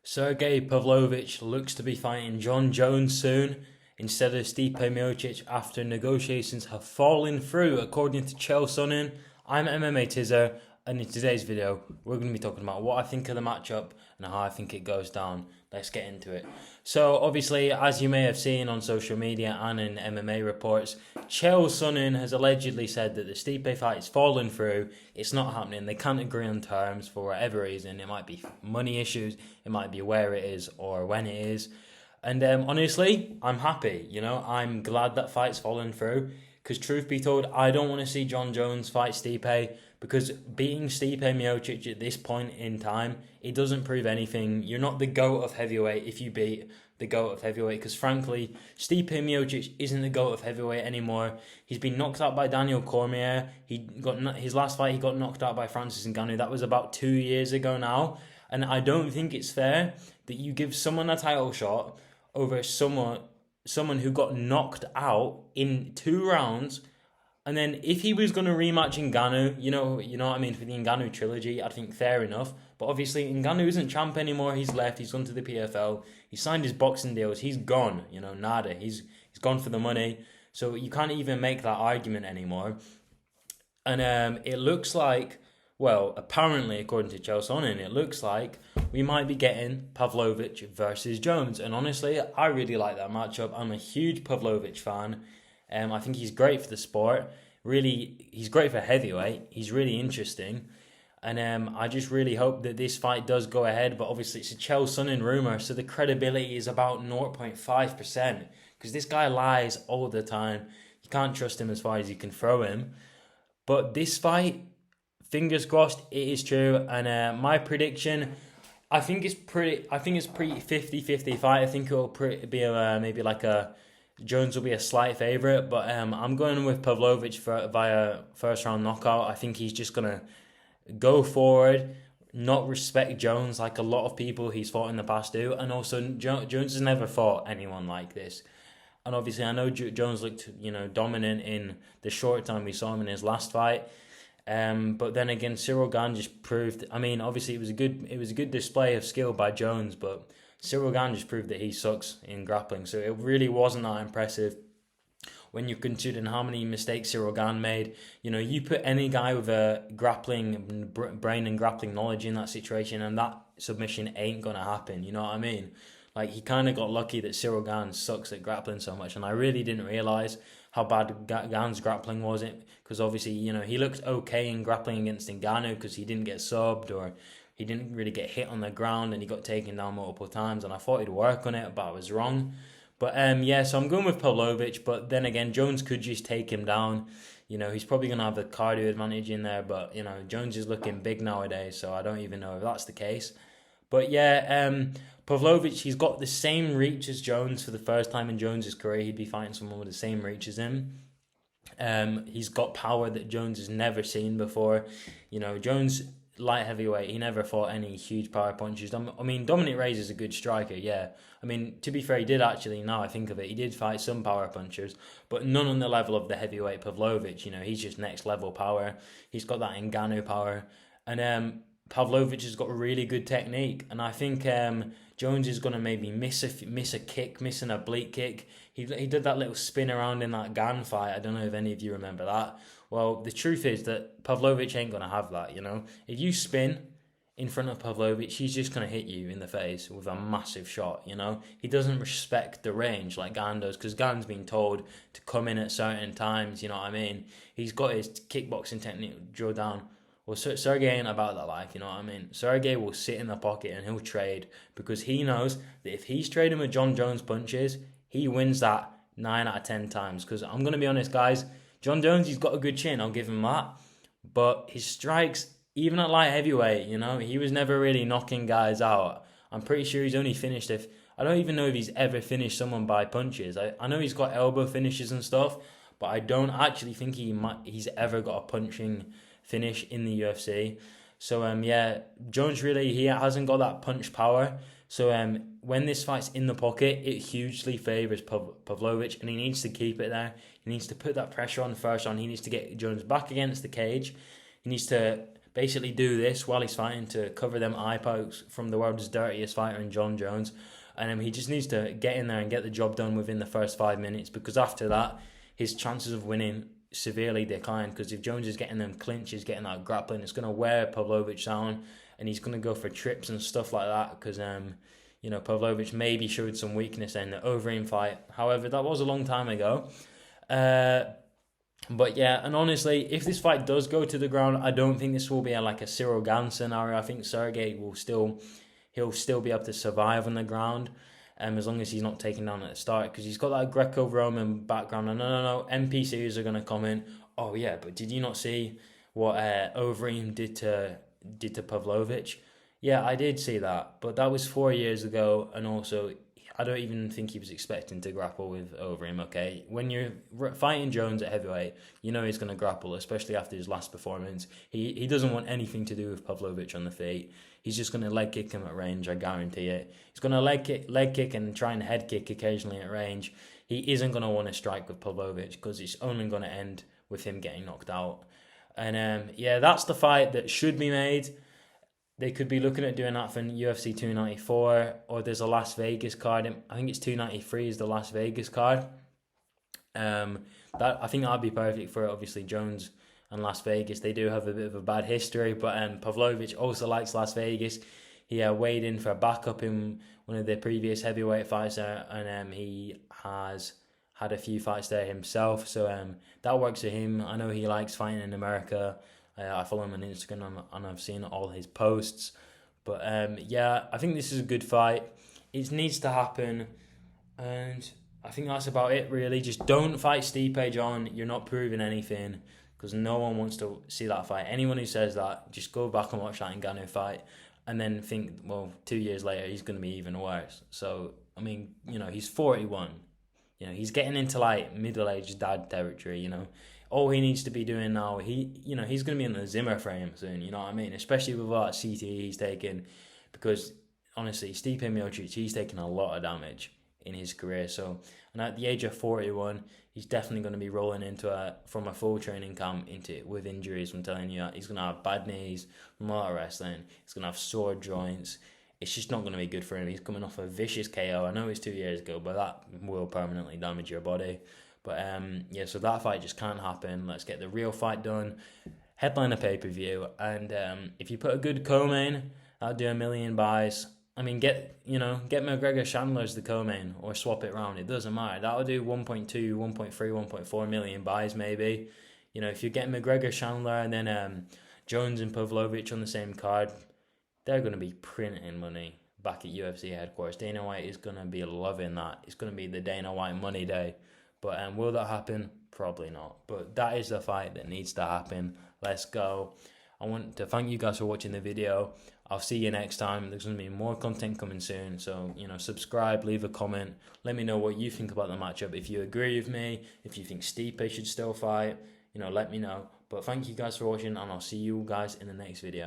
Sergei Pavlovich looks to be fighting Jon Jones soon instead of Stipe Miocic after negotiations have fallen through, according to Chael Sonnen. I'm MMA Tizzer, and in today's video, we're going to be talking about what I think of the matchup and how I think it goes down. Let's get into it. So, obviously, as you may have seen on social media and in MMA reports, Chael Sonnen has allegedly said that the Stipe fight has fallen through. It's not happening. They can't agree on terms for whatever reason. It might be money issues, it might be where it is or when it is. And honestly, I'm happy. I'm glad that fight's fallen through. Because truth be told, I don't want to see Jon Jones fight Stipe, because beating Stipe Miocic at this point in time, it doesn't prove anything. You're not the GOAT of heavyweight if you beat the GOAT of heavyweight, because frankly, Stipe Miocic isn't the GOAT of heavyweight anymore. He's been knocked out by Daniel Cormier. His last fight, he got knocked out by Francis Ngannou. That was about 2 years ago now. And I don't think it's fair that you give someone a title shot over someone who got knocked out in 2 rounds. And then if he was going to rematch Ngannou, you know what I mean, for the Ngannou trilogy, I think fair enough. But obviously Ngannou isn't champ anymore. He's left. He's gone to the PFL. He signed his boxing deals. He's gone. Nada. He's gone for the money. So you can't even make that argument anymore. And it looks like, well, apparently according to Chael Sonnen, it looks like we might be getting Pavlovich versus Jones. And honestly, I really like that matchup. I'm a huge Pavlovich fan. I think he's great for the sport. Really, he's great for heavyweight. He's really interesting. And I just really hope that this fight does go ahead. But obviously, it's a Chael Sonnen rumour, so the credibility is about 0.5%. Because this guy lies all the time. You can't trust him as far as you can throw him. But this fight, fingers crossed, it is true. And my prediction, I think it's pretty 50-50 fight. I think it'll be maybe like a Jones will be a slight favourite, but I'm going with Pavlovich via first round knockout. I think he's just gonna go forward, not respect Jones like a lot of people he's fought in the past do, and also Jones has never fought anyone like this. And obviously, I know Jones looked dominant in the short time we saw him in his last fight. But then again, Cyril Gane just proved. I mean, obviously it was a good display of skill by Jones, but Cyril Gane just proved that he sucks in grappling. So it really wasn't that impressive when you're considering how many mistakes Cyril Gane made. You put any guy with a grappling brain and grappling knowledge in that situation, and that submission ain't gonna happen. You know what I mean? Like, he kind of got lucky that Cyril Gane sucks at grappling so much, and I really didn't realise how bad Gane's grappling was. Because obviously, he looked okay in grappling against Ngannou because he didn't get subbed or he didn't really get hit on the ground, and he got taken down multiple times, and I thought he'd work on it, but I was wrong. But so I'm going with Pavlovich, but then again, Jones could just take him down. He's probably going to have the cardio advantage in there, but, Jones is looking big nowadays, so I don't even know if that's the case. But Pavlovich, he's got the same reach as Jones for the first time in Jones' career. He'd be fighting someone with the same reach as him. He's got power that Jones has never seen before. Jones, light heavyweight, he never fought any huge power punches. I mean, Dominic Reyes is a good striker, yeah. I mean, to be fair, he did actually, now I think of it, he did fight some power punchers, but none on the level of the heavyweight Pavlovich. He's just next level power. He's got that Ngannou power. And Pavlovich has got really good technique, and I think Jones is going to maybe miss a kick, missing a oblique kick. He did that little spin around in that Gane fight. I don't know if any of you remember that. Well, the truth is that Pavlovich ain't going to have that, If you spin in front of Pavlovich, he's just going to hit you in the face with a massive shot, He doesn't respect the range like Gane does, because Gane's been told to come in at certain times, you know what I mean? He's got his kickboxing technique drilled down. Well, Sergei ain't about that life, you know what I mean? Sergei will sit in the pocket and he'll trade, because he knows that if he's trading with Jon Jones punches, he wins that 9 out of 10 times. Because I'm going to be honest, guys, Jon Jones, he's got a good chin, I'll give him that. But his strikes, even at light heavyweight, he was never really knocking guys out. I'm pretty sure he's only finished I don't even know if he's ever finished someone by punches. I know he's got elbow finishes and stuff, but I don't actually think he's ever got a punching finish in the UFC. So Jones really, he hasn't got that punch power. So when this fight's in the pocket, it hugely favours Pavlovich, and he needs to keep it there. He needs to put that pressure on the first round. He needs to get Jones back against the cage. He needs to basically do this while he's fighting to cover them eye pokes from the world's dirtiest fighter in Jon Jones. And he just needs to get in there and get the job done within the first 5 minutes, because after that, his chances of winning severely decline, because if Jones is getting them clinches, getting that grappling, it's going to wear Pavlovich down, and he's going to go for trips and stuff like that, because Pavlovich maybe showed some weakness in the Overeem fight. However, that was a long time ago. But yeah, and honestly, if this fight does go to the ground, I don't think this will be like a Cyril Gane scenario. I think Sergei he'll still be able to survive on the ground, as long as he's not taken down at the start, because he's got that Greco-Roman background. And no, NPCs are going to come in. Oh yeah, but did you not see what Overeem did to Pavlovich? Yeah, I did see that, but that was 4 years ago, and also I don't even think he was expecting to grapple with Overeem. Okay, when you're fighting Jones at heavyweight, you know he's going to grapple, especially after his last performance. He doesn't want anything to do with Pavlovich on the feet. He's just going to leg kick him at range, I guarantee it. He's going to leg kick and try and head kick occasionally at range. He isn't going to want to strike with Pavlovich, because it's only going to end with him getting knocked out. And that's the fight that should be made. They could be looking at doing that for UFC 294, or there's a Las Vegas card. I think it's 293 is the Las Vegas card. I think that'd be perfect for it. Obviously, Jones and Las Vegas, they do have a bit of a bad history, but Pavlovich also likes Las Vegas. He weighed in for a backup in one of the previous heavyweight fights there, and he has had a few fights there himself, so that works for him. I know he likes fighting in America. I follow him on Instagram, and I've seen all his posts. But I think this is a good fight. It needs to happen, and I think that's about it, really. Just don't fight Stipe, John. You're not proving anything, because no one wants to see that fight. Anyone who says that, just go back and watch that Ngannou fight, and then think, well, 2 years later, he's going to be even worse. So, I mean, he's 41. He's getting into, like, middle-aged dad territory, All he needs to be doing now, he's going to be in the Zimmer frame soon, you know what I mean? Especially with all that CTE he's taken, because, honestly, Stipe Miocic, he's taken a lot of damage in his career. So, and at the age of 41, he's definitely going to be rolling from a full training camp with injuries. I'm telling you, he's going to have bad knees from a lot of wrestling. He's going to have sore joints. It's just not going to be good for him. He's coming off a vicious KO. I know it's 2 years ago, but that will permanently damage your body. But so that fight just can't happen. Let's get the real fight done. Headline a pay-per-view, and if you put a good co-main, that'll do 1 million buys. I mean, get McGregor Chandler as the co-main, or swap it around. It doesn't matter. That'll do 1.2, 1.3, 1.4 million buys maybe. If you get McGregor Chandler and then Jones and Pavlovich on the same card, they're going to be printing money back at UFC headquarters. Dana White is going to be loving that. It's going to be the Dana White money day. But will that happen? Probably not. But that is the fight that needs to happen. Let's go. I want to thank you guys for watching the video. I'll see you next time. There's going to be more content coming soon. So, subscribe, leave a comment. Let me know what you think about the matchup. If you agree with me, if you think Stipe should still fight, let me know. But thank you guys for watching, and I'll see you guys in the next video.